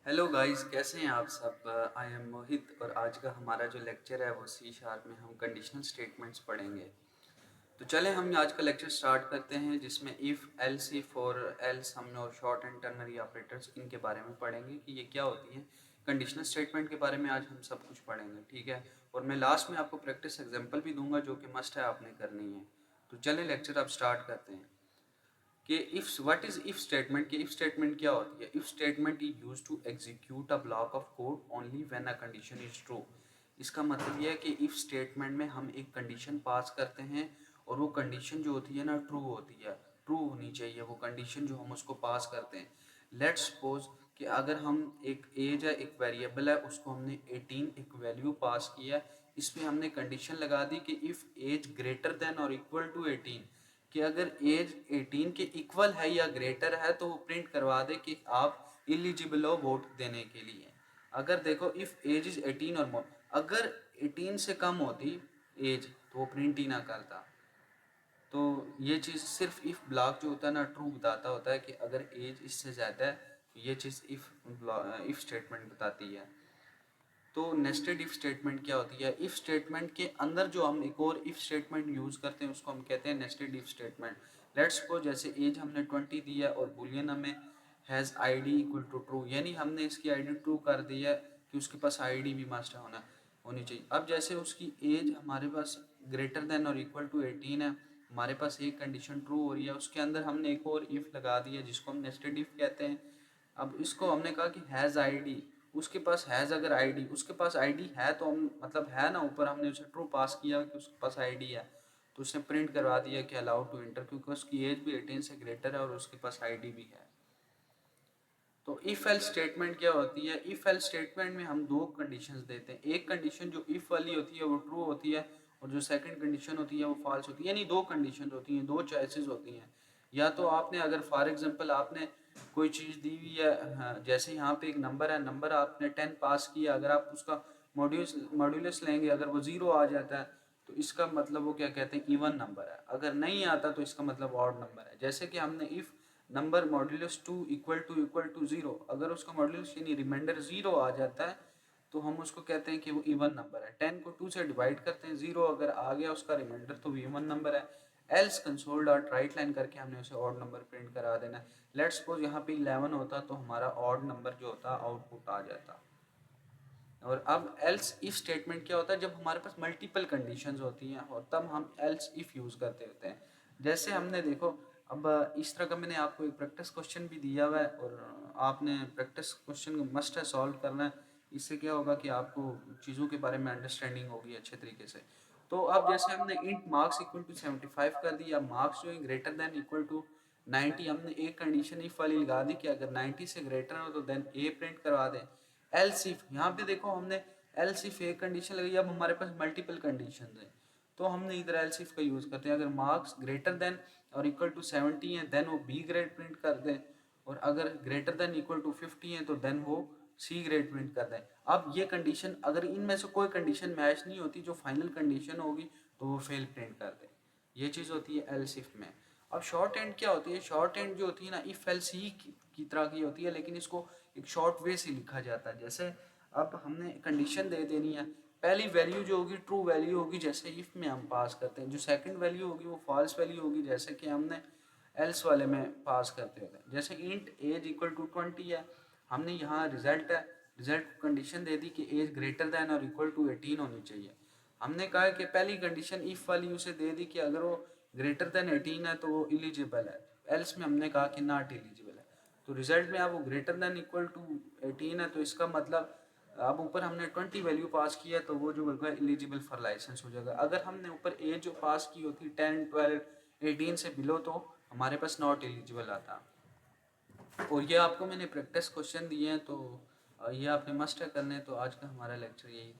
Hello guys, कैसे हैं आप सब। आई एम मोहित और आज का हमारा जो लेक्चर है वो सी शार्प में हम कंडीशनल स्टेटमेंट्स पढ़ेंगे। तो चलें हम आज का लेक्चर स्टार्ट करते हैं, जिसमें इफ़, एल्स, इफ और एल्स हमने और शॉर्ट एंड टर्नरी ऑपरेटर्स इनके बारे में पढ़ेंगे कि ये क्या होती हैं। कंडीशनल स्टेटमेंट के बारे में आज हम सब कुछ पढ़ेंगे, ठीक है। और मैं लास्ट में आपको प्रैक्टिस एग्जाम्पल भी दूंगा जो कि मस्ट है, आपने करनी है। तो चलें लेक्चर अब स्टार्ट करते हैं कि if what is if statement. कि इफ स्टेटमेंट क्या होती है। If statement is used to execute a block of code only when a condition is true. इसका मतलब यह है कि इफ स्टेटमेंट में हम एक कंडीशन पास करते हैं और वो कंडीशन जो होती है ना ट्रू होती है, ट्रू होनी चाहिए वो कंडीशन जो हम उसको पास करते हैं। लेट्स सपोज कि अगर हम एक एज है, एक वेरिएबल है, उसको हमने 18 एक वैल्यू पास किया है। इसमें हमने कंडीशन लगा दी कि इफ़ एज ग्रेटर देन और इक्वल टू 18, कि अगर एज 18 के इक्वल है या ग्रेटर है तो वो प्रिंट करवा दे कि आप इलिजिबल हो वोट देने के लिए। अगर देखो इफ एज इज 18 और मोर, अगर 18 से कम होती एज तो वो प्रिंट ही ना करता। तो ये चीज़ सिर्फ इफ ब्लॉक जो होता है ना ट्रू बताता होता है कि अगर एज इससे ज़्यादा है तो ये चीज़ इफ स्टेटमेंट बताती है। तो नेस्टेड इफ स्टेटमेंट क्या होती है। इफ स्टेटमेंट के अंदर जो हम एक और इफ स्टेटमेंट यूज़ करते हैं उसको हम कहते हैं nested if statement. Let's suppose जैसे एज हमने 20 दी है और बुलियन हमें has ID equal to true, यानी हमने इसकी आईडी ट्रू कर दी है कि उसके पास आईडी भी मस्ट होनी चाहिए। अब जैसे उसकी एज हमारे पास ग्रेटर देन और इक्वल टू 18 है, हमारे पास एक कंडीशन ट्रू हो रही है, उसके अंदर हमने एक और इफ लगा दी है जिसको हम नेस्टेड इफ कहते हैं। अब इसको हमने कहा कि हैज़ आईडी, उसके पास हैज़ अगर आईडी, उसके पास आईडी है तो हम मतलब है ना, ऊपर हमने उसे ट्रू पास किया कि उसके पास आईडी है, तो उसने प्रिंट करवा दिया कि अलाउड टू इंटर, क्योंकि उसकी एज भी 18 से ग्रेटर है और उसके पास आईडी भी है। तो इफ एल स्टेटमेंट क्या होती है। इफ एल स्टेटमेंट में हम दो कंडीशंस देते हैं। एक कंडीशन जो इफ वाली होती है वो ट्रू होती है और जो सेकंड कंडीशन होती है वो फॉल्स होती है, यानी दो कंडीशन होती हैं, दो चॉइसेस होती हैं। या तो आपने अगर फॉर एग्जांपल आपने कोई चीज़ दी हुई है, हाँ, जैसे यहाँ पे एक नंबर है, नंबर आपने 10 पास किया, अगर आप उसका मॉड्यूलस लेंगे, अगर वो ज़ीरो आ जाता है तो इसका मतलब वो क्या कहते हैं, इवन नंबर है। अगर नहीं आता तो इसका मतलब ऑड नंबर है। जैसे कि हमने if number modulus 2 equal to zero, अगर उसका मॉड्यूलस यानी रिमाइंडर ज़ीरो आ जाता है तो हम उसको कहते हैं कि वो इवन नंबर है। 10 को 2 से डिवाइड करते हैं, ज़ीरो अगर आ गया उसका रिमाइंडर तो वो इवन नंबर है। Else console dot right line करके हमने उसे ऑड नंबर प्रिंट करा देना है। लेट्स सपोज यहाँ पे 11 होता तो हमारा ऑड नंबर जो होता आउटपुट आ जाता। और अब एल्स इफ स्टेटमेंट क्या होता है, जब हमारे पास मल्टीपल कंडीशंस होती हैं और तब हम एल्स इफ यूज़ करते होते हैं। जैसे हमने देखो, अब इस तरह का मैंने आपको एक प्रैक्टिस क्वेश्चन भी दिया हुआ है और आपने प्रैक्टिस क्वेश्चन मस्ट है सॉल्व करना है। इससे क्या होगा कि आपको चीज़ों के बारे में अंडरस्टैंडिंग होगी अच्छे तरीके से। तो अब जैसे हमने इंट मार्क्स इक्वल टू 75 कर दी, या मार्क्स जो है ग्रेटर देन इक्वल टू 90, हमने एक कंडीशन इफ वाली लगा दी कि अगर 90 से ग्रेटर हो तो देन ए प्रिंट करवा दें। एल्स इफ, यहाँ पे देखो हमने एल्स इफ एक कंडीशन लगाई, अब हमारे पास मल्टीपल कंडीशन है तो हमने इधर एल्स इफ का यूज़ करते हैं। अगर मार्क्स ग्रेटर देन और इक्वल टू 70 है देन वो बी ग्रेड प्रिंट कर दें, और अगर ग्रेटर देन इक्वल टू 50 है तो देन वो सी ग्रेड प्रिंट कर दें। अब ये कंडीशन अगर इनमें से कोई कंडीशन मैच नहीं होती, जो फाइनल कंडीशन होगी तो वो फेल प्रिंट कर दे। ये चीज़ होती है एल्स इफ में। अब शॉर्ट एंड क्या होती है। शॉर्ट एंड जो होती है ना इफ एल्स ही की तरह की होती है, लेकिन इसको एक शॉर्ट वे से लिखा जाता है। जैसे अब हमने कंडीशन दे देनी है, पहली वैल्यू जो होगी ट्रू वैल्यू होगी जैसे इफ में हम पास करते हैं, जो सेकंड वैल्यू होगी वो फॉल्स वैल्यू होगी जैसे कि हमने एल्स वाले में पास करते होते हैं। जैसे इंट एज इक्वल टू 20 है, हमने यहाँ रिजल्ट है, रिजल्ट को कंडीशन दे दी कि एज ग्रेटर देन और इक्वल टू 18 होनी चाहिए। हमने कहा कि पहली कंडीशन इफ वाली उसे दे दी कि अगर वो ग्रेटर देन 18 है तो वो इलिजिबल है, एल्स में हमने कहा कि नॉट इलिजिबल है। तो रिजल्ट में अब वो ग्रेटर देन इक्वल टू 18 है तो इसका मतलब अब ऊपर हमने 20 वैल्यू पास किया तो वो जो होगा एलिजिबल फॉर लाइसेंस हो जाएगा। अगर हमने ऊपर एज जो पास की होती 10 12 18 से बिलो तो हमारे पास नॉट एलिजिबल आता। और ये आपको मैंने प्रैक्टिस क्वेश्चन दिए हैं तो ये आपने मस्ट है करने। तो आज का हमारा लेक्चर यही